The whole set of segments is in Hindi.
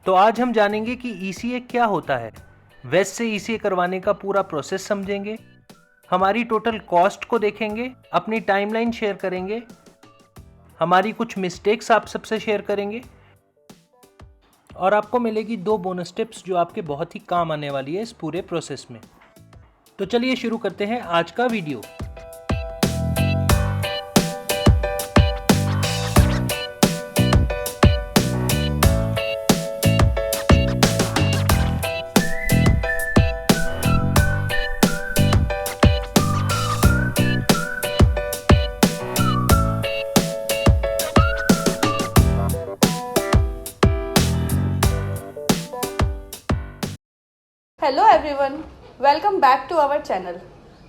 तो आज हम जानेंगे कि ईसीए क्या होता है, वेस्ट से ईसीए करवाने का पूरा प्रोसेस समझेंगे, हमारी टोटल कॉस्ट को देखेंगे, अपनी टाइमलाइन शेयर करेंगे, हमारी कुछ मिस्टेक्स आप सबसे शेयर करेंगे और आपको मिलेगी 2 बोनस टिप्स जो आपके बहुत ही काम आने वाली है इस पूरे प्रोसेस में। तो चलिए शुरू करते हैं आज का video. Hello everyone, welcome back to our channel.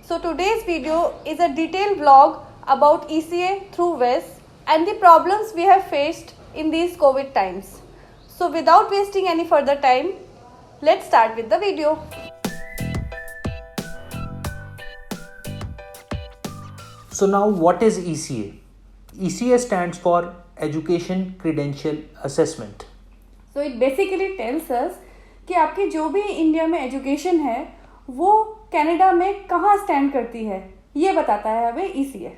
So today's video is a detailed vlog about ECA through WES and the problems we have faced in these COVID times. So without wasting any further time, let's start with the video. So now what is ECA? ECA stands for Education Credential Assessment. So it basically tells us कि आपकी जो भी इंडिया में एजुकेशन है वो कनाडा में कहाँ स्टैंड करती है, ये बताता है हमें ECA।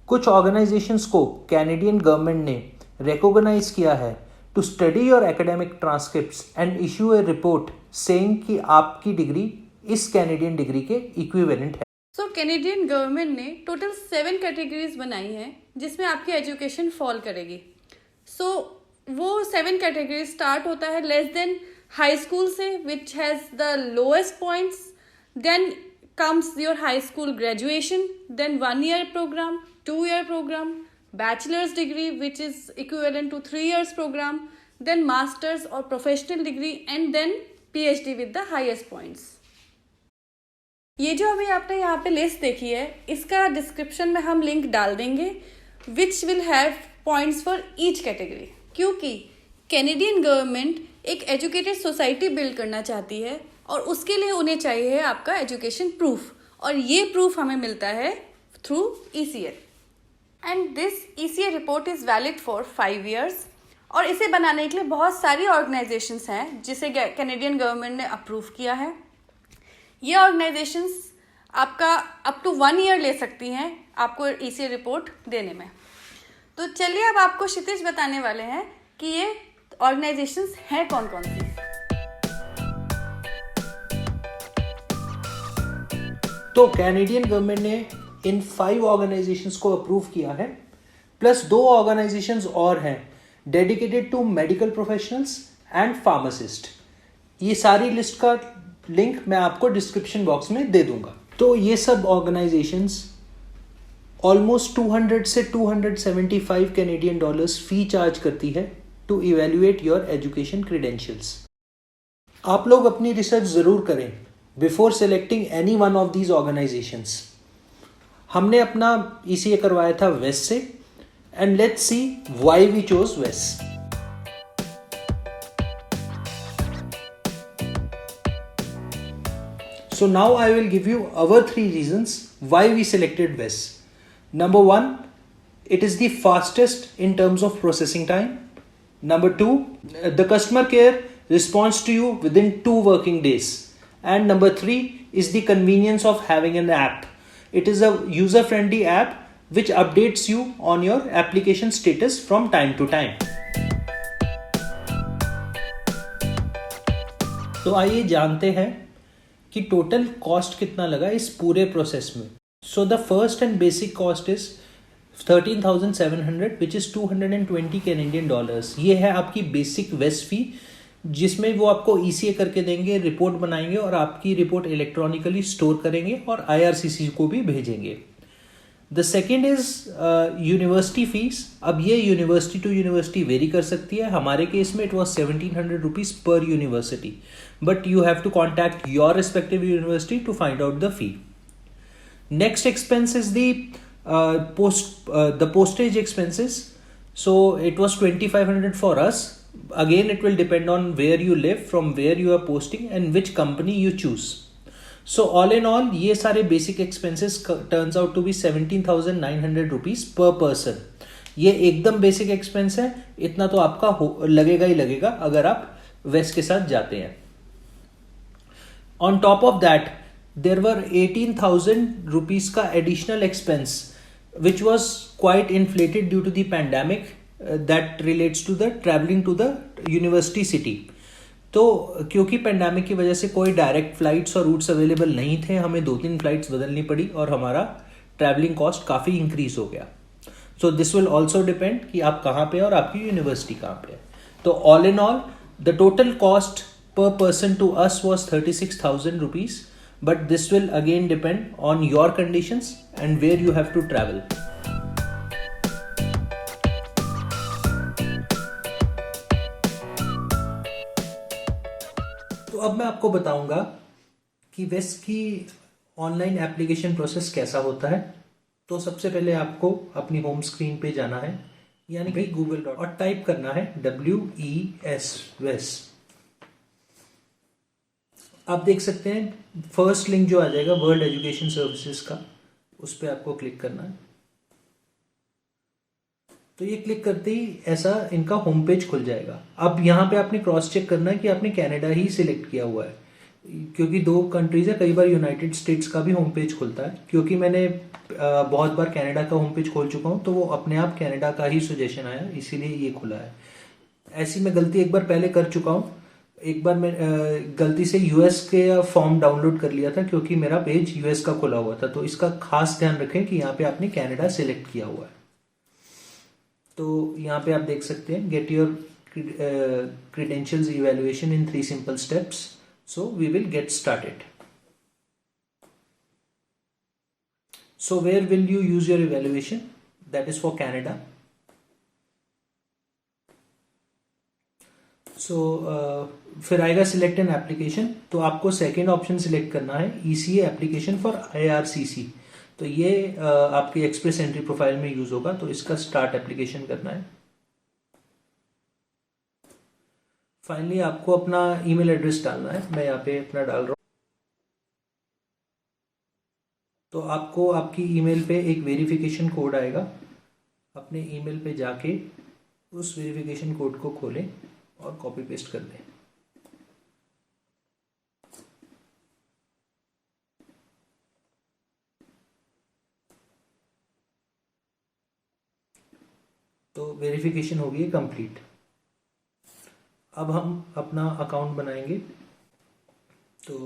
कुछ ऑर्गेनाइजेशंस को कैनेडियन गवर्नमेंट ने रिकॉग्नाइज किया है to study your academic transcripts and issue a report saying कि आपकी डिग्री इस कैनेडियन डिग्री के इक्विवेलेंट है। सो कैनेडियन गवर्नमेंट ने टोटल 7 कैटेगरीज बनाई हैं जिसमें आपकी एजुकेशन फॉल करेगी। वो 7 कैटेगरी स्टार्ट होता है लेस देन हाई स्कूल से, which has the lowest points, then comes your high school graduation, then 1 year program, 2 year program, bachelors degree which is equivalent to 3 years program, then masters और professional degree and then PhD with the highest points. ये जो अभी आपने यहाँ पे लिस्ट देखी है इसका डिस्क्रिप्शन में हम लिंक डाल देंगे which will have points for each category, क्योंकि कैनेडियन गवर्नमेंट एक एजुकेटेड सोसाइटी बिल्ड करना चाहती है और उसके लिए उन्हें चाहिए आपका एजुकेशन प्रूफ, और ये प्रूफ हमें मिलता है through ECA and this ECA report is valid for 5 years। और इसे बनाने के लिए बहुत सारी ऑर्गेनाइजेशंस हैं जिसे कैनेडियन गवर्नमेंट ने अप्रूव किया है। ये ऑर्गेनाइजेशंस आपका अप टू 1 year ले सकती हैं आपको ECA रिपोर्ट देने में। तो चलिए अब आपको क्षितिज बताने वाले हैं कि ये ऑर्गेनाइजेशंस हैं कौन कौन सी। तो कैनेडियन गवर्नमेंट ने इन 5 ऑर्गेनाइजेशंस को अप्रूव किया है, प्लस 2 ऑर्गेनाइजेशंस और हैं dedicated to medical professionals and pharmacist. ये सारी लिस्ट का लिंक मैं आपको डिस्क्रिप्शन बॉक्स में दे दूंगा। तो ये सब ऑर्गेनाइजेशंस ऑलमोस्ट 200 से 275 कैनेडियन डॉलर्स फी चार्ज करती है to evaluate your education credentials. आप लोग अपनी रिसर्च ज़रूर करें before selecting any one of these organizations. हमने अपना ECA करवाया था वेस्ट से, and let's see why we chose वेस्ट। So now I will give you our 3 reasons why we selected WES. Number 1, it is the fastest in terms of processing time. Number 2, the customer care responds to you within 2 working days. And number 3 is the convenience of having an app. It is a user-friendly app which updates you on your application status from time to time. तो आइए जानते हैं कि टोटल कॉस्ट कितना लगा इस पूरे प्रोसेस में। So the first and basic cost is 13,700 which is 220 Canadian dollars. ये है आपकी बेसिक वेस्ट फी, जिसमें वो आपको ECA करके देंगे, रिपोर्ट बनाएंगे और आपकी रिपोर्ट इलेक्ट्रॉनिकली स्टोर करेंगे और IRCC को भी भेजेंगे। The second is university fees. अब ये यूनिवर्सिटी टू यूनिवर्सिटी वेरी कर सकती है। हमारे केस में इट वॉज 1700 रुपीज़ पर university, but you have to contact your respective university to find out the fee. Next expense is the postage expenses. So it was 2,500 for us. Again, it will depend on where you live, from where you are posting, and which company you choose. So all in all, ये सारे basic expenses turns out to be 17,900 rupees per person, ये एकदम बेसिक एक्सपेंस है, इतना तो आपका लगेगा ही लगेगा अगर आप वेस्ट के साथ जाते हैं. On top of that, there were 18,000 rupees का additional expense, which was quite inflated due to the pandemic that relates to the traveling to the university city. तो क्योंकि पेंडेमिक की वजह से कोई डायरेक्ट फ्लाइट्स और रूट्स अवेलेबल नहीं थे, हमें 2-3 फ्लाइट्स बदलनी पड़ी और हमारा ट्रैवलिंग कॉस्ट काफ़ी इंक्रीज हो गया. So this will also depend कि आप कहाँ पे और आपकी यूनिवर्सिटी कहाँ पे है. तो all in all the total cost per person to us was 36,000 rupees, but this will again depend on your conditions and where you have to travel. तो अब मैं आपको बताऊंगा कि वेस्ट की ऑनलाइन एप्लीकेशन प्रोसेस कैसा होता है. तो सबसे पहले आपको अपनी होम स्क्रीन पे जाना है, यानी कि गूगल और टाइप करना है WES वेस्ट. आप देख सकते हैं फर्स्ट लिंक जो आ जाएगा वर्ल्ड एजुकेशन सर्विसेज का, उस पर आपको क्लिक करना है. तो ये क्लिक करते ही ऐसा इनका होम पेज खुल जाएगा. अब यहाँ पे आपने क्रॉस चेक करना है कि आपने कनाडा ही सिलेक्ट किया हुआ है, क्योंकि 2 कंट्रीज है. कई बार यूनाइटेड स्टेट्स का भी होम पेज खुलता है. क्योंकि मैंने बहुत बार कनाडा का होम पेज खोल चुका हूँ, तो वो अपने आप कनाडा का ही सजेशन आया, इसीलिए ये खुला है. ऐसी मैं गलती एक बार पहले कर चुका हूँ. एक बार मैं गलती से यूएस के फॉर्म डाउनलोड कर लिया था, क्योंकि मेरा पेज यूएस का खुला हुआ था. तो इसका खास ध्यान रखें कि यहाँ पे आपने कनाडा सिलेक्ट किया हुआ है. तो यहाँ पे आप देख सकते हैं get your credentials evaluation in 3 simple steps. So we will get started. So where will you use your evaluation? That is for Canada. So फिर आएगा सिलेक्ट एन एप्लीकेशन. तो आपको सेकेंड ऑप्शन सिलेक्ट करना है ECA एप्लीकेशन फॉर IRCC. तो ये आपकी एक्सप्रेस एंट्री प्रोफाइल में यूज होगा. तो इसका स्टार्ट एप्लीकेशन करना है. फाइनली आपको अपना ईमेल एड्रेस डालना है. मैं यहाँ पे अपना डाल रहा हूँ. तो आपको आपकी ईमेल पे एक वेरिफिकेशन कोड आएगा. अपने ईमेल पे जाके उस वेरिफिकेशन कोड को खोलें और कॉपी पेस्ट कर दें. तो वेरिफिकेशन हो गई है कंप्लीट. अब हम अपना अकाउंट बनाएंगे. तो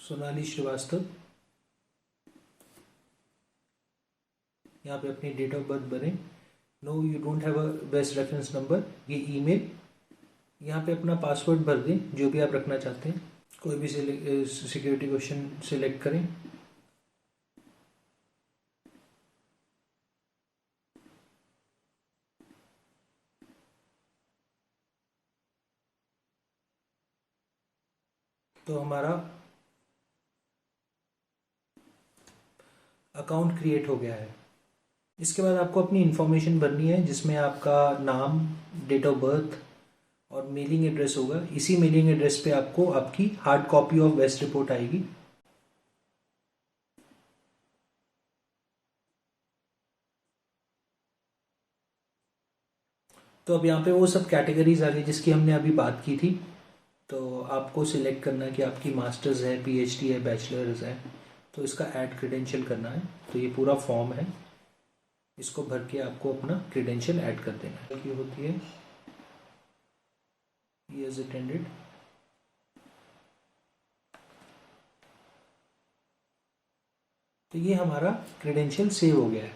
सोनाली श्रीवास्तव, यहाँ पे अपनी डेट ऑफ बर्थ भरें. No you don't have a बेस्ट रेफरेंस नंबर. ये ईमेल, यहाँ पे अपना पासवर्ड भर दें जो भी आप रखना चाहते हैं. कोई भी सिक्योरिटी क्वेश्चन सिलेक्ट करें. तो हमारा अकाउंट क्रिएट हो गया है. इसके बाद आपको अपनी इंफॉर्मेशन भरनी है, जिसमें आपका नाम, डेट ऑफ बर्थ और मेलिंग एड्रेस होगा. इसी मेलिंग एड्रेस पे आपको आपकी हार्ड कॉपी ऑफ वेस्ट रिपोर्ट आएगी. तो अब यहाँ पे वो सब कैटेगरीज आ गई जिसकी हमने अभी बात की थी. तो आपको सिलेक्ट करना है कि आपकी मास्टर्स है, PhD है, बैचलर्स है. तो इसका ऐड क्रेडेंशियल करना है. तो ये पूरा फॉर्म है, इसको भर के आपको अपना क्रेडेंशियल ऐड कर देना है. की होती है years attended. तो ये हमारा क्रेडेंशियल सेव हो गया है.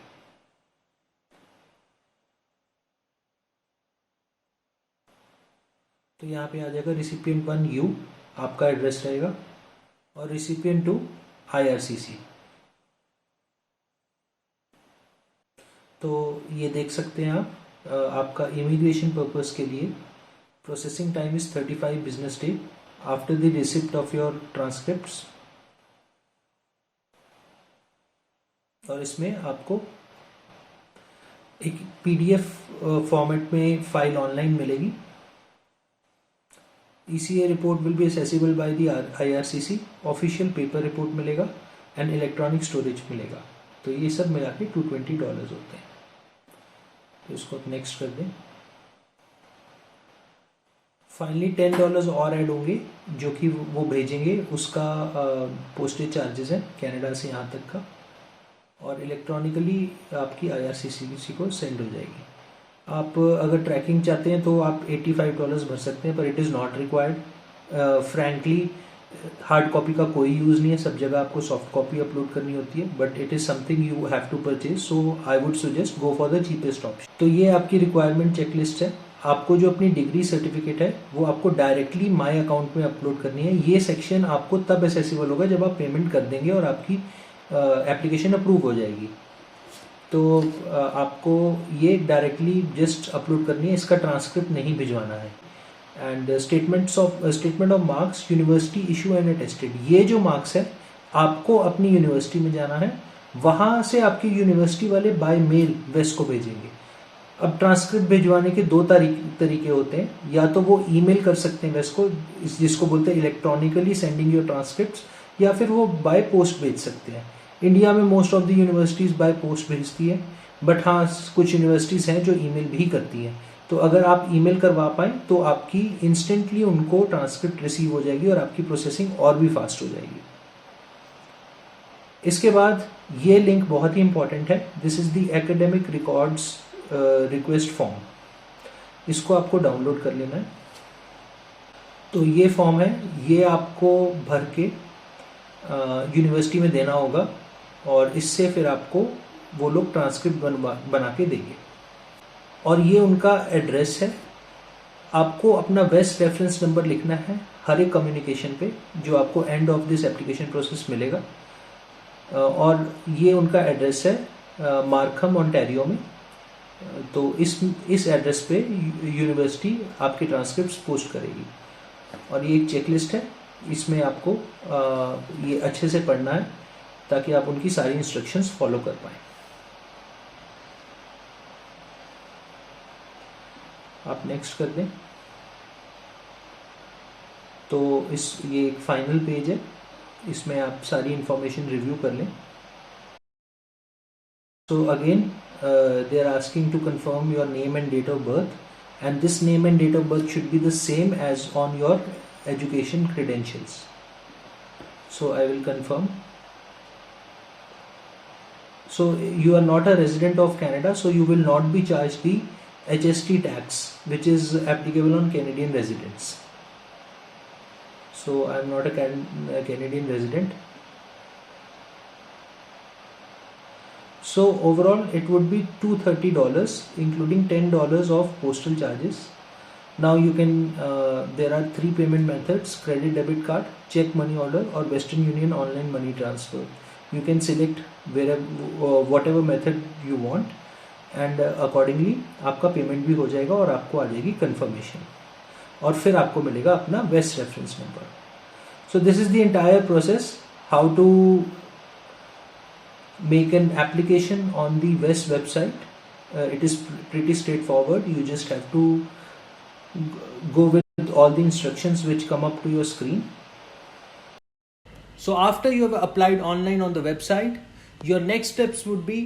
तो यहाँ पे आ जाएगा रिसिपिएंट 1 यू, आपका एड्रेस रहेगा, और रिसिपिएंट 2 IRCC. तो ये देख सकते हैं आप, आपका इमिग्रेशन पर्पस के लिए processing time is 35 business day after the receipt of your transcripts. और इसमें आपको एक PDF फॉर्मेट में फाइल ऑनलाइन मिलेगी. ECA report will be accessible by the IRCC. Official paper report मिलेगा. एंड इलेक्ट्रॉनिक स्टोरेज मिलेगा। तो ये सब मिला के $220 होते हैं। तो इसको आप नेक्स्ट कर दें। फाइनली $10 और ऐड होंगे जो कि वो भेजेंगे, उसका पोस्टेज चार्जेस है कनाडा से यहाँ तक का, और इलेक्ट्रॉनिकली आपकी IRCTC को सेंड हो जाएगी। आप अगर ट्रैकिंग चाहते हैं तो आप $85 भर सकते हैं, पर it is not required. Frankly hard copy का कोई यूज़ नहीं है, सब जगह आपको सॉफ्ट कॉपी अपलोड करनी होती है, but it is something you have to purchase, so I would suggest go for the cheapest option. तो ये आपकी रिक्वायरमेंट चेकलिस्ट है। आपको जो अपनी डिग्री सर्टिफिकेट है वो आपको डायरेक्टली माई अकाउंट में अपलोड करनी है। ये सेक्शन आपको तब एसेसिबल होगा जब आप पेमेंट कर देंगे और आपकी एप्लीकेशन अप्रूव हो जाएगी। तो आपको ये डायरेक्टली जस्ट अपलोड करनी है, इसका ट्रांसक्रिप्ट नहीं भिजवाना है। And statement of marks university issue and attested, ये जो मार्क्स है आपको अपनी यूनिवर्सिटी में जाना है, वहाँ से आपकी यूनिवर्सिटी वाले बाय मेल वेस्ट को भेजेंगे। अब ट्रांसक्रिप्ट भिजवाने के दो तरीके होते हैं, या तो वो ईमेल कर सकते हैं वेस्ट को, जिसको बोलते हैं इलेक्ट्रॉनिकली सेंडिंग योर ट्रांसक्रिप्ट्स, या फिर वो बाय पोस्ट भेज सकते हैं। इंडिया में most of the universities by post भेजती है, बट हाँ कुछ यूनिवर्सिटीज़ हैं जो ईमेल भी करती हैं। तो अगर आप ईमेल करवा पाएँ तो आपकी इंस्टेंटली उनको ट्रांसक्रिप्ट रिसीव हो जाएगी और आपकी प्रोसेसिंग और भी फास्ट हो जाएगी। इसके बाद ये लिंक बहुत ही इंपॉर्टेंट है, this is the academic records request form. इसको आपको डाउनलोड कर लेना है। तो ये फॉर्म है, ये आपको भर के यूनिवर्सिटी में देना होगा, और इससे फिर आपको वो लोग ट्रांसक्रिप्ट बना के देंगे। और ये उनका एड्रेस है। आपको अपना बेस्ट रेफरेंस नंबर लिखना है हर एक कम्युनिकेशन पे, जो आपको end of this application process मिलेगा। और ये उनका एड्रेस है मार्खम ओंटारियो में। तो इस एड्रेस पे यूनिवर्सिटी आपके ट्रांसक्रिप्ट्स पोस्ट करेगी। और ये एक चेकलिस्ट है, इसमें आपको ये अच्छे से पढ़ना है ताकि आप उनकी सारी इंस्ट्रक्शंस फॉलो कर पाएँ। आप नेक्स्ट कर दें। तो ये एक फाइनल पेज है, इसमें आप सारी इंफॉर्मेशन रिव्यू कर लें। So again, they are asking to confirm your name and date of birth, and this name and date of birth should be the same as on your education credentials. So I will confirm. So you are not a resident of Canada, so you will not be charged the HST tax, which is applicable on Canadian residents. So I am not a Canadian resident. So overall it would be $230, including $10 of postal charges. Now you can there are 3 payment methods: credit, debit card, check, money order, or Western Union online money transfer. You can select whatever method you want, and accordingly आपका पेमेंट भी हो जाएगा और आपको आ जाएगी कंफर्मेशन, और फिर आपको मिलेगा अपना वेस्ट reference number. So this is the entire process how to make an application on the West website. It is pretty straightforward. You just have to go with all the instructions which come up to your screen. So after you have applied online on the website, your next steps would be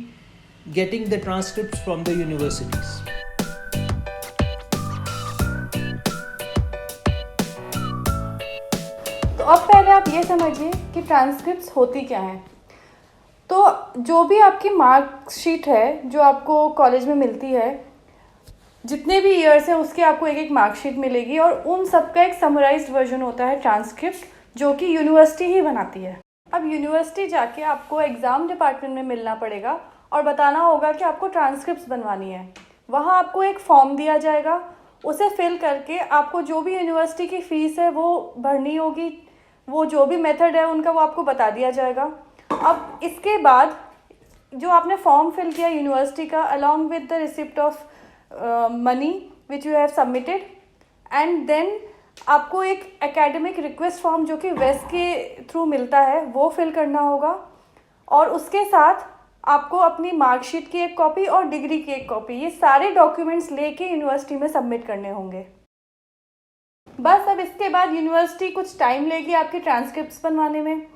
getting the transcripts from the universities. तो अब पहले आप ये समझिए कि ट्रांसक्रिप्ट्स होती क्या हैं। तो जो भी आपकी मार्कशीट है जो आपको कॉलेज में मिलती है, जितने भी ईयर्स हैं उसके आपको एक मार्कशीट मिलेगी, और उन सब का एक समराइज्ड वर्जन होता है ट्रांसक्रिप्ट, जो कि यूनिवर्सिटी ही बनाती है। अब यूनिवर्सिटी जाके आपको एग्ज़ाम डिपार्टमेंट में मिलना पड़ेगा और बताना होगा कि आपको ट्रांसक्रिप्ट्स बनवानी है। वहाँ आपको एक फॉर्म दिया जाएगा, उसे फिल करके आपको जो भी यूनिवर्सिटी की फ़ीस है वो भरनी होगी, वो जो भी मेथड है उनका वो आपको बता दिया जाएगा। अब इसके बाद जो आपने फॉर्म फिल किया यूनिवर्सिटी का, along with the receipt of money which you have submitted, and then आपको एक एकेडमिक रिक्वेस्ट फॉर्म जो कि वेस्ट के थ्रू मिलता है वो फिल करना होगा, और उसके साथ आपको अपनी मार्कशीट की एक कॉपी और डिग्री की एक कॉपी, ये सारे डॉक्यूमेंट्स लेके यूनिवर्सिटी में सबमिट करने होंगे। बस अब इसके बाद यूनिवर्सिटी कुछ टाइम लेगी आपके ट्रांसक्रिप्ट्स बनवाने में।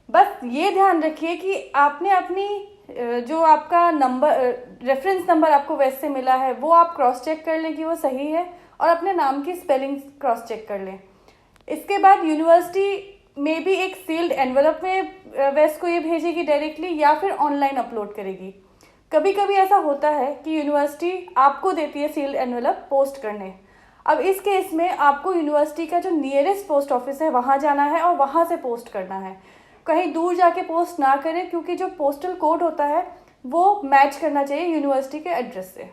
बस ये ध्यान रखिए कि आपने अपनी जो आपका नंबर रेफरेंस नंबर आपको वेस्ट से मिला है वो आप क्रॉस चेक कर लें कि वो सही है, और अपने नाम की स्पेलिंग क्रॉस चेक कर लें। इसके बाद यूनिवर्सिटी में भी एक सील्ड एनवलप में वेस्ट को ये भेजेगी डायरेक्टली, या फिर ऑनलाइन अपलोड करेगी। कभी कभी ऐसा होता है कि यूनिवर्सिटी आपको देती है सील्ड एनवलप पोस्ट करने। अब इस केस में आपको यूनिवर्सिटी का जो नियरेस्ट पोस्ट ऑफिस है वहाँ जाना है और वहाँ से पोस्ट करना है। कहीं दूर जाके पोस्ट ना करें, क्योंकि जो पोस्टल कोड होता है वो मैच करना चाहिए यूनिवर्सिटी के एड्रेस से।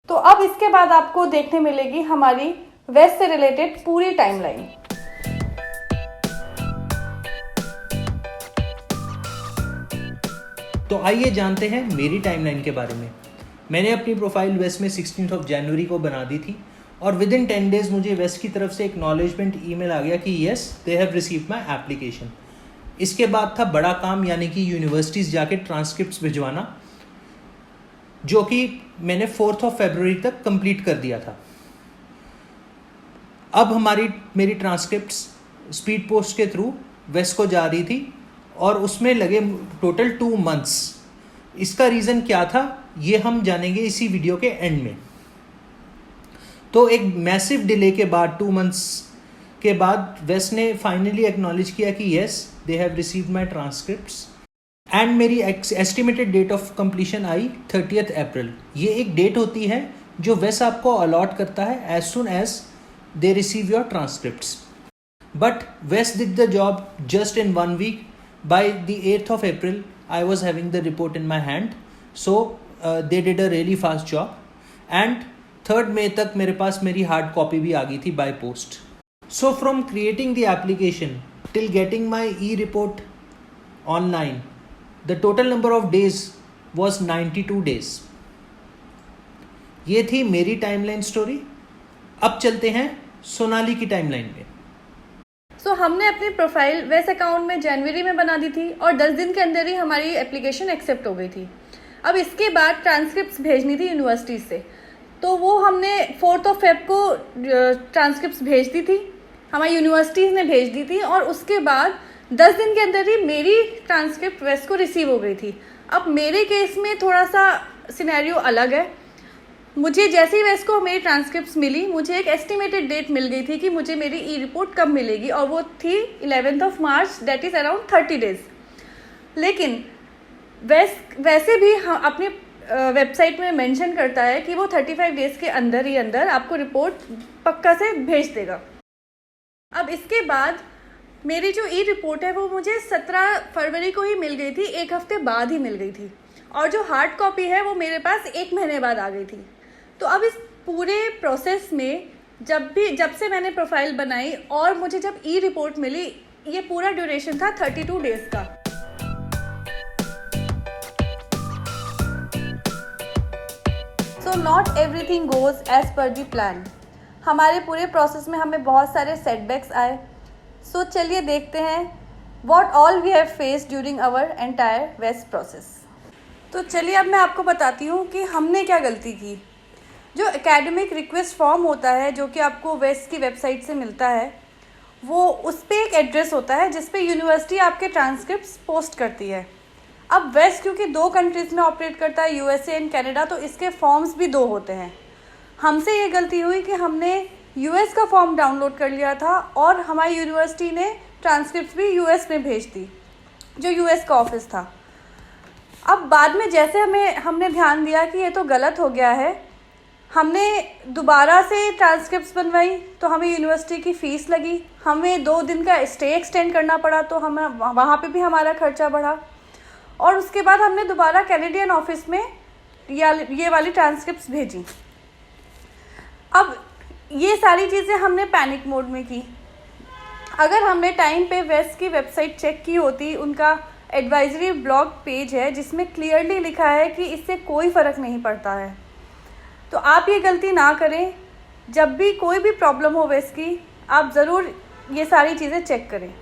तो अब इसके बाद आपको देखने मिलेगी हमारी वेस्ट से रिलेटेड पूरी टाइमलाइन। तो आइए जानते हैं मेरी टाइमलाइन के बारे में। मैंने अपनी प्रोफाइल वेस्ट में 16 जनवरी को बना दी थी, और विद इन 10 डेज मुझे वेस्ट की तरफ से एक्नॉलेजमेंट ईमेल आ गया कि yes they have received my application. इसके बाद था बड़ा काम, यानी कि यूनिवर्सिटीज़ जाके ट्रांसक्रिप्ट्स भिजवाना, जो कि मैंने 4 फरवरी तक कंप्लीट कर दिया था। अब मेरी ट्रांसक्रिप्ट्स स्पीड पोस्ट के थ्रू वेस्ट को जा रही थी, और उसमें लगे टोटल 2 मंथ्स। इसका रीज़न क्या था ये हम जानेंगे इसी वीडियो के एंड में। तो एक मैसिव डिले के बाद 2 मंथ्स के बाद वेस्ट ने फाइनली एक्नॉलेज किया कि yes they have received my transcripts, and मेरी एस्टिमेटेड डेट ऑफ कंप्लीशन आई 30 अप्रैल। ये एक डेट होती है जो वेस्ट आपको अलॉट करता है as soon as they receive your transcripts. But वेस्ट did the job just in 1 week. By the 8th of April, I was having the report in my hand, so they did a really fast job. And 3rd May तक मेरे पास मेरी हार्ड कॉपी भी आ गई थी by post. So from creating the application till getting my e-report online, the total number of days was 92 days. ये थी मेरी टाइमलाइन स्टोरी। अब चलते हैं सोनाली की टाइमलाइन में। हमने अपनी प्रोफाइल वेस्ट अकाउंट में जनवरी में बना दी थी, और 10 दिन के अंदर ही हमारी एप्लीकेशन एक्सेप्ट हो गई थी। अब इसके बाद ट्रांसक्रिप्ट्स भेजनी थी यूनिवर्सिटी से, तो वो हमने 4 फेब को ट्रांसक्रिप्ट्स भेज दी थी, हमारी यूनिवर्सिटीज़ ने भेज दी थी, और उसके बाद 10 दिन के अंदर ही मेरी ट्रांसक्रिप्ट वेस्ट को रिसीव हो गई थी। अब मेरे केस में थोड़ा सा सिनेरियो अलग है। मुझे जैसे ही वेस्ट को मेरी ट्रांसक्रिप्ट्स मिली, मुझे एक एस्टिमेटेड डेट मिल गई थी कि मुझे मेरी ई रिपोर्ट कब मिलेगी, और वो थी 11 मार्च, दैट इज़ अराउंड 30 डेज। लेकिन वैसे भी हम अपनी वेबसाइट में मेंशन करता है कि वो 35 डेज के अंदर ही अंदर आपको रिपोर्ट पक्का से भेज देगा। अब इसके बाद मेरी जो ई रिपोर्ट है वो मुझे 17 फरवरी को ही मिल गई थी, 1 हफ्ते बाद ही मिल गई थी, और जो हार्ड कॉपी है वो मेरे पास 1 महीने बाद आ गई थी। तो अब इस पूरे प्रोसेस में जब से मैंने प्रोफाइल बनाई और मुझे जब ई रिपोर्ट मिली, ये पूरा ड्यूरेशन था 32 डेज का। So not everything goes as per the plan. हमारे पूरे प्रोसेस में हमें बहुत सारे सेटबैक्स आए। सो चलिए देखते हैं what all we have faced during our entire वेस्ट प्रोसेस। तो चलिए अब मैं आपको बताती हूँ कि हमने क्या गलती की। जो एकेडमिक रिक्वेस्ट फॉर्म होता है जो कि आपको वेस्ट की वेबसाइट से मिलता है, वो उस पर एक एड्रेस होता है जिस पे यूनिवर्सिटी आपके ट्रांसक्रिप्ट्स पोस्ट करती है। अब वेस्ट क्योंकि 2 कंट्रीज़ में ऑपरेट करता है, यूएसए एंड कनाडा, तो इसके फॉर्म्स भी 2 होते हैं। हमसे ये गलती हुई कि हमने यूएस का फॉर्म डाउनलोड कर लिया था, और हमारी यूनिवर्सिटी ने ट्रांसक्रिप्ट्स भी यूएस में भेज दी, जो यूएस का ऑफिस था। अब बाद में जैसे हमने ध्यान दिया कि ये तो गलत हो गया है, हमने दोबारा से ट्रांसक्रिप्ट्स बनवाई, तो हमें यूनिवर्सिटी की फ़ीस लगी, हमें 2 दिन का स्टे एक्सटेंड करना पड़ा, तो हमें वहाँ पे भी हमारा खर्चा बढ़ा, और उसके बाद हमने दोबारा कैनेडियन ऑफिस में ये वाली ट्रांसक्रिप्ट्स भेजी। अब ये सारी चीज़ें हमने पैनिक मोड में की। अगर हमने टाइम पे वेस्ट की वेबसाइट चेक की होती, उनका एडवाइजरी ब्लॉग पेज है जिसमें क्लियरली लिखा है कि इससे कोई फ़र्क नहीं पड़ता है। तो आप ये गलती ना करें। जब भी कोई भी प्रॉब्लम हो वेस्ट की, आप ज़रूर ये सारी चीज़ें चेक करें।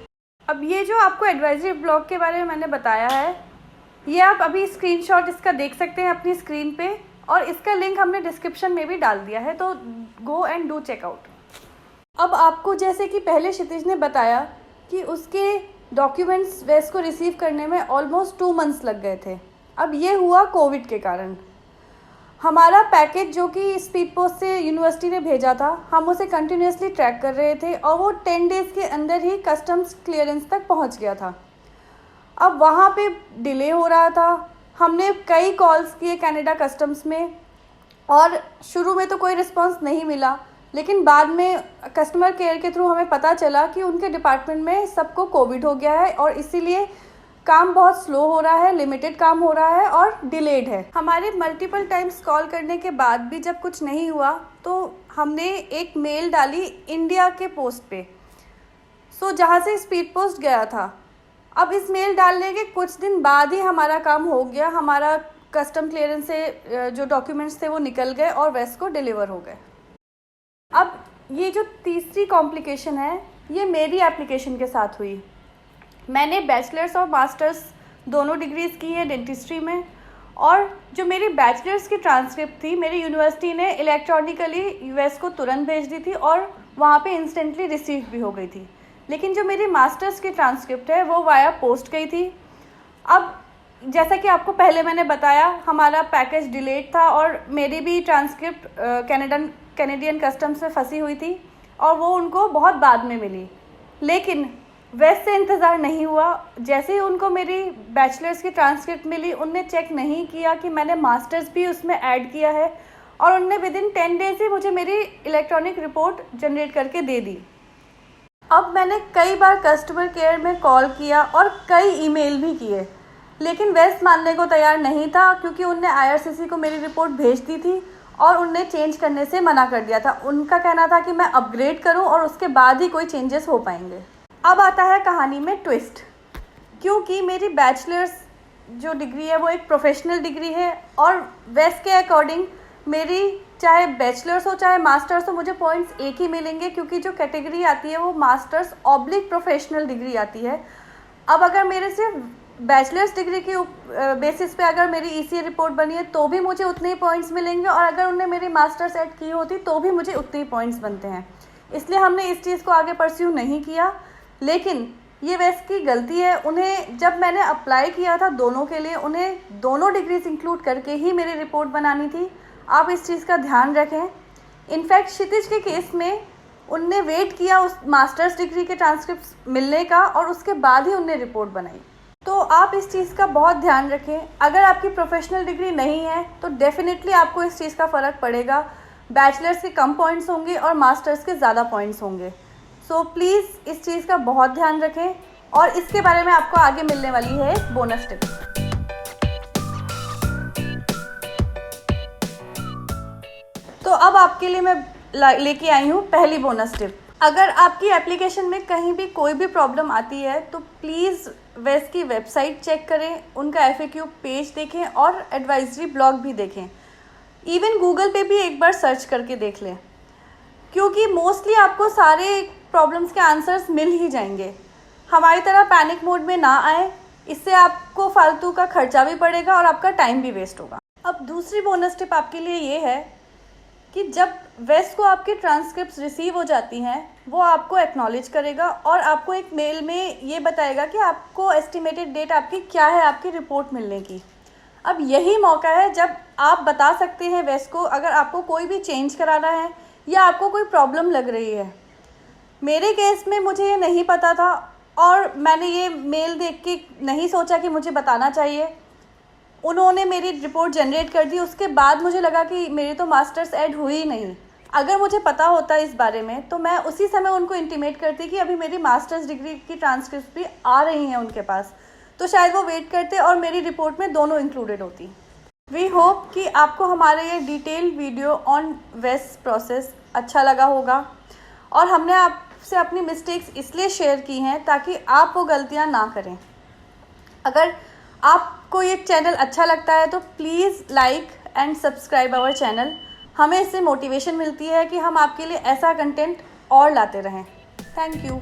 अब ये जो आपको एडवाइजरी ब्लॉग के बारे में मैंने बताया है, ये आप अभी स्क्रीनशॉट इसका देख सकते हैं अपनी स्क्रीन पे, और इसका लिंक हमने डिस्क्रिप्शन में भी डाल दिया है, तो गो एंड डू चेकआउट। अब आपको जैसे कि पहले क्षितिज ने बताया कि उसके डॉक्यूमेंट्स वेस्ट को रिसीव करने में ऑलमोस्ट 2 मंथ्स लग गए थे। अब ये हुआ कोविड के कारण। हमारा पैकेज जो कि स्पीड पोस्ट से यूनिवर्सिटी ने भेजा था, हम उसे कंटिन्यूसली ट्रैक कर रहे थे और वो 10 डेज़ के अंदर ही कस्टम्स क्लियरेंस तक पहुंच गया था। अब वहाँ पे डिले हो रहा था। हमने कई कॉल्स किए कनाडा कस्टम्स में और शुरू में तो कोई रिस्पांस नहीं मिला, लेकिन बाद में कस्टमर केयर के थ्रू हमें पता चला कि उनके डिपार्टमेंट में सबको कोविड हो गया है और इसीलिए काम बहुत स्लो हो रहा है, लिमिटेड काम हो रहा है और डिलेड है। हमारे मल्टीपल टाइम्स कॉल करने के बाद भी जब कुछ नहीं हुआ तो हमने एक मेल डाली इंडिया के पोस्ट पे, जहाँ से स्पीड पोस्ट गया था। अब इस मेल डालने के कुछ दिन बाद ही हमारा काम हो गया। हमारा कस्टम क्लियरेंस से जो डॉक्यूमेंट्स थे वो निकल गए और वेस्ट को डिलीवर हो गए। अब ये जो तीसरी कॉम्प्लिकेशन है ये मेरी एप्लीकेशन के साथ हुई। मैंने बैचलर्स और मास्टर्स दोनों डिग्रीज़ की है डेंटिस्ट्री में, और जो मेरी बैचलर्स की ट्रांसक्रिप्ट थी मेरी यूनिवर्सिटी ने इलेक्ट्रॉनिकली यूएस को तुरंत भेज दी थी और वहाँ पे इंस्टेंटली रिसीव भी हो गई थी। लेकिन जो मेरी मास्टर्स की ट्रांसक्रिप्ट है वो वाया पोस्ट गई थी। अब जैसा कि आपको पहले मैंने बताया, हमारा पैकेज डिलेड था और मेरी भी ट्रांसक्रिप्ट कैनेडियन कस्टम्स में फंसी हुई थी और वो उनको बहुत बाद में मिली। लेकिन वेस्ट से इंतज़ार नहीं हुआ। जैसे ही उनको मेरी बैचलर्स की ट्रांसक्रिप्ट मिली, उनने चेक नहीं किया कि मैंने मास्टर्स भी उसमें ऐड किया है और उनने विदिन 10 डेज ही मुझे मेरी इलेक्ट्रॉनिक रिपोर्ट जनरेट करके दे दी। अब मैंने कई बार कस्टमर केयर में कॉल किया और कई ईमेल भी किए, लेकिन वेस्ट मानने को तैयार नहीं था क्योंकि उनने IRCC को मेरी रिपोर्ट भेज दी थी और उनने चेंज करने से मना कर दिया था। उनका कहना था कि मैं अपग्रेड करूं और उसके बाद ही कोई चेंजेस हो पाएंगे। अब आता है कहानी में ट्विस्ट, क्योंकि मेरी बैचलर्स जो डिग्री है वो एक प्रोफेशनल डिग्री है और वेस्ट के अकॉर्डिंग मेरी चाहे बैचलर्स हो चाहे मास्टर्स हो मुझे पॉइंट्स एक ही मिलेंगे, क्योंकि जो कैटेगरी आती है वो मास्टर्स ऑब्लिक प्रोफेशनल डिग्री आती है। अब अगर मेरे सिर्फ बैचलर्स डिग्री के बेसिस पे अगर मेरी ECA रिपोर्ट बनी है तो भी मुझे उतने ही पॉइंट्स मिलेंगे और अगर उन्होंने मेरी मास्टर्स ऐड की होती तो भी मुझे उतने ही पॉइंट्स बनते हैं। इसलिए हमने इस चीज़ को आगे परस्यू नहीं किया। लेकिन ये वेस्ट की गलती है। उन्हें जब मैंने अप्लाई किया था दोनों के लिए, उन्हें दोनों डिग्रीज इंक्लूड करके ही मेरी रिपोर्ट बनानी थी। आप इस चीज़ का ध्यान रखें। इनफैक्ट क्षितिज के केस में उनने वेट किया उस मास्टर्स डिग्री के ट्रांसक्रिप्ट मिलने का और उसके बाद ही उनने रिपोर्ट बनाई। तो आप इस चीज़ का बहुत ध्यान रखें। अगर आपकी प्रोफेशनल डिग्री नहीं है तो डेफिनेटली आपको इस चीज़ का फ़र्क पड़ेगा। बैचलर्स के कम पॉइंट्स होंगे और मास्टर्स के ज़्यादा पॉइंट्स होंगे। सो प्लीज़ इस चीज़ का बहुत ध्यान रखें और इसके बारे में आपको आगे मिलने वाली है एक बोनस टिप। तो अब आपके लिए मैं लेके आई हूँ पहली बोनस टिप। अगर आपकी एप्लीकेशन में कहीं भी कोई भी प्रॉब्लम आती है तो प्लीज़ वेस्ट की वेबसाइट चेक करें, उनका FAQ पेज देखें और एडवाइजरी ब्लॉग भी देखें। इवन गूगल पे भी एक बार सर्च करके देख लें, क्योंकि मोस्टली आपको सारे प्रॉब्लम्स के आंसर्स मिल ही जाएंगे। हमारी तरह पैनिक मोड में ना आए, इससे आपको फालतू का खर्चा भी पड़ेगा और आपका टाइम भी वेस्ट होगा। अब दूसरी बोनस टिप आपके लिए ये है कि जब वेस्ट को आपकी ट्रांसक्रिप्ट्स रिसीव हो जाती हैं वो आपको एक्नॉलेज करेगा और आपको एक मेल में ये बताएगा कि आपको एस्टिमेटेड डेट आपकी क्या है आपकी रिपोर्ट मिलने की। अब यही मौका है जब आप बता सकते हैं वेस्ट को अगर आपको कोई भी चेंज कराना है या आपको कोई प्रॉब्लम लग रही है। मेरे केस में मुझे ये नहीं पता था और मैंने ये मेल देख के नहीं सोचा कि मुझे बताना चाहिए। उन्होंने मेरी रिपोर्ट जनरेट कर दी, उसके बाद मुझे लगा कि मेरी तो मास्टर्स ऐड हुई ही नहीं। अगर मुझे पता होता इस बारे में तो मैं उसी समय उनको इंटीमेट करती कि अभी मेरी मास्टर्स डिग्री की ट्रांसक्रिप्ट भी आ रही हैं उनके पास, तो शायद वो वेट करते और मेरी रिपोर्ट में दोनों इंक्लूडेड होती। वी होप कि आपको हमारा ये डिटेल वीडियो ऑन वेस्ट प्रोसेस अच्छा लगा होगा और हमने आपसे अपनी मिस्टेक्स इसलिए शेयर की हैं ताकि आप वो गलतियाँ ना करें। अगर आपको ये चैनल अच्छा लगता है तो please like and subscribe our channel. हमें इससे मोटिवेशन मिलती है कि हम आपके लिए ऐसा कंटेंट और लाते रहें। Thank you.